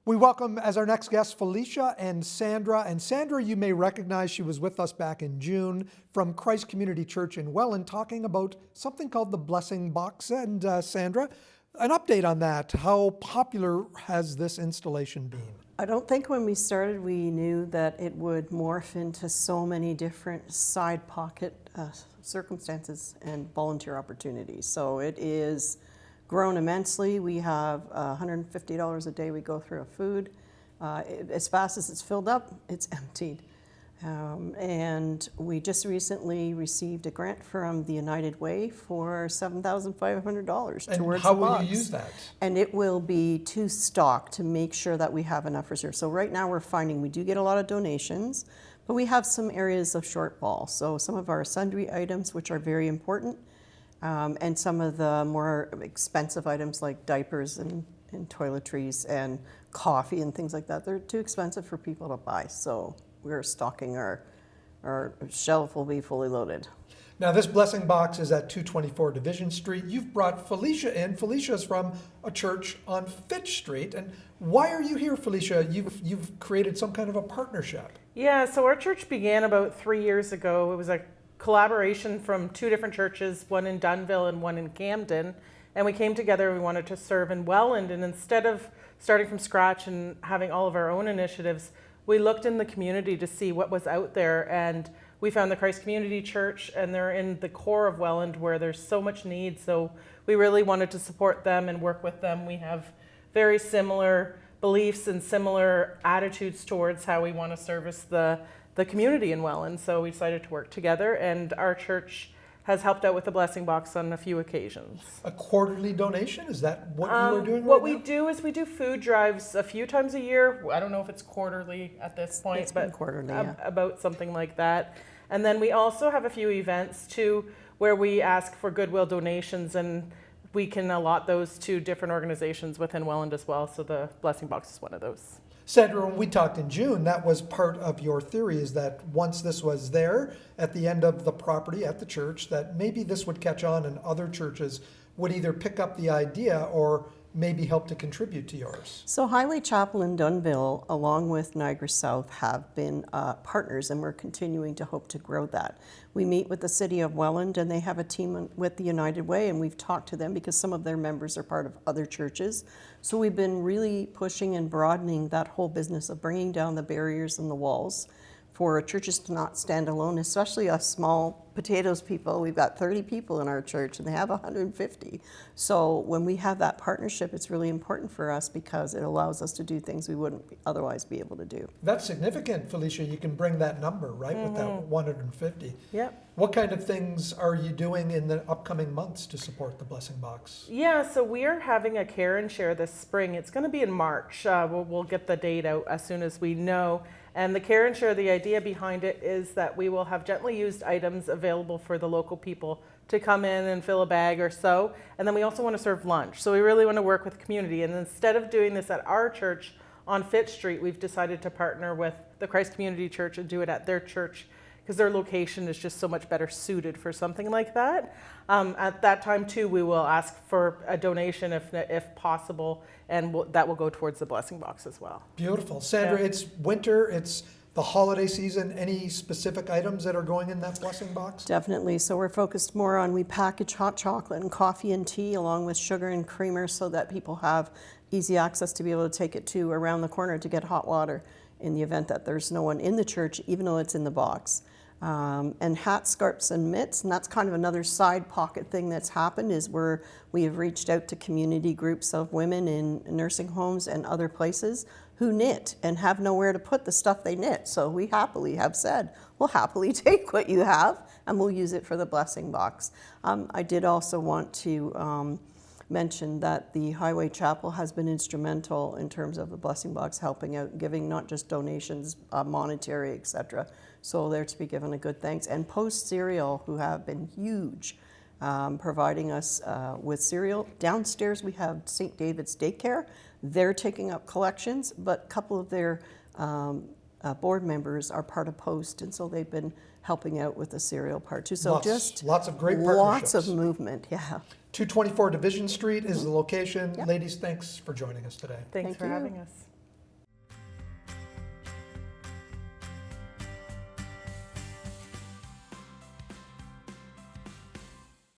We welcome as our next guests Felicia and Sandra. And Sandra, you may recognize, she was with us back in June from Christ Community Church in Welland talking about something called the Blessing Box. And Sandra, an update on that. How popular has this installation been? I don't think when we started we knew that it would morph into so many different side pocket circumstances and volunteer opportunities. So it is grown immensely. We have $150 a day we go through of food. As fast as it's filled up, it's emptied. And we just recently received a grant from the United Way for $7,500 And towards how the will box. you use that? And it will be to stock to make sure that we have enough reserve. So right now we're finding we do get a lot of donations, but we have some areas of shortfall. So some of our sundry items, which are very important, and some of the more expensive items like diapers and toiletries and coffee and things like that, they're too expensive for people to buy. So we're stocking our shelf will be fully loaded. Now, this Blessing Box is at 224 Division Street. You've brought Felicia in. Felicia's from a church on Fitch Street. And why are you here, Felicia? You've created some kind of a partnership. Yeah, so our church began about 3 years ago. It was a collaboration from two different churches, one in Dunnville and one in Camden. And we came together, we wanted to serve in Welland. And instead of starting from scratch and having all of our own initiatives, we looked in the community to see what was out there, and we found the Christ Community Church, and they're in the core of Welland where there's so much need. So we really wanted to support them and work with them. We have very similar beliefs and similar attitudes towards how we want to service the community in Welland. So we decided to work together, and our church has helped out with the Blessing Box on a few occasions. A quarterly donation? Is that what you are doing What right we now? do is we do food drives a few times a year. I don't know if it's quarterly at this point, It's but been quarterly, yeah. about something like that. And then we also have a few events too where we ask for goodwill donations, and we can allot those to different organizations within Welland as well. So the Blessing Box is one of those. Sandra, when we talked in June, that was part of your theory, is that once this was there at the end of the property at the church, that maybe this would catch on and other churches would either pick up the idea or maybe help to contribute to yours. So Highway Chapel in Dunnville, along with Niagara South, have been partners, and we're continuing to hope to grow that. We meet with the city of Welland, and they have a team with the United Way, and we've talked to them because some of their members are part of other churches. So we've been really pushing and broadening that whole business of bringing down the barriers and the walls for churches to not stand alone, especially us small potatoes people. We've got 30 people in our church and they have 150. So when we have that partnership, it's really important for us because it allows us to do things we wouldn't otherwise be able to do. That's significant, Felicia. You can bring that number, right, with that 150. Yep. What kind of things are you doing in the upcoming months to support the Blessing Box? Yeah, so we are having a care and share this spring. It's going to be in March. We'll get the date out as soon as we know. And the care and share, the idea behind it is that we will have gently used items available for the local people to come in and fill a bag or so. And then we also want to serve lunch. So we really want to work with the community. And instead of doing this at our church on Fitch Street, we've decided to partner with the Christ Community Church and do it at their church, because their location is just so much better suited for something like that. At that time too, we will ask for a donation if possible, and that will go towards the Blessing Box as well. Beautiful. Sandra, Yeah. It's winter, it's the holiday season. Any specific items that are going in that Blessing Box? Definitely. So we're focused more on, we package hot chocolate and coffee and tea along with sugar and creamer so that people have easy access to be able to take it to around the corner to get hot water in the event that there's no one in the church, even though it's in the box. And hats, scarves, and mitts, and that's kind of another side pocket thing that's happened, is where we have reached out to community groups of women in nursing homes and other places who knit and have nowhere to put the stuff they knit. So we happily have said, we'll happily take what you have and we'll use it for the Blessing Box. I did also want to mention that the Highway Chapel has been instrumental in terms of the Blessing Box, helping out, giving not just donations, monetary, etc. So they're to be given a good thanks. And Post Cereal, who have been huge, providing us with cereal. Downstairs we have St. David's Daycare. They're taking up collections, but a couple of their board members are part of Post, and so they've been helping out with the cereal part too. So lots of great lots partnerships. of movement, yeah. 224 Division Street is the location. Ladies, thanks for joining us today. Thanks Thank for you. having us.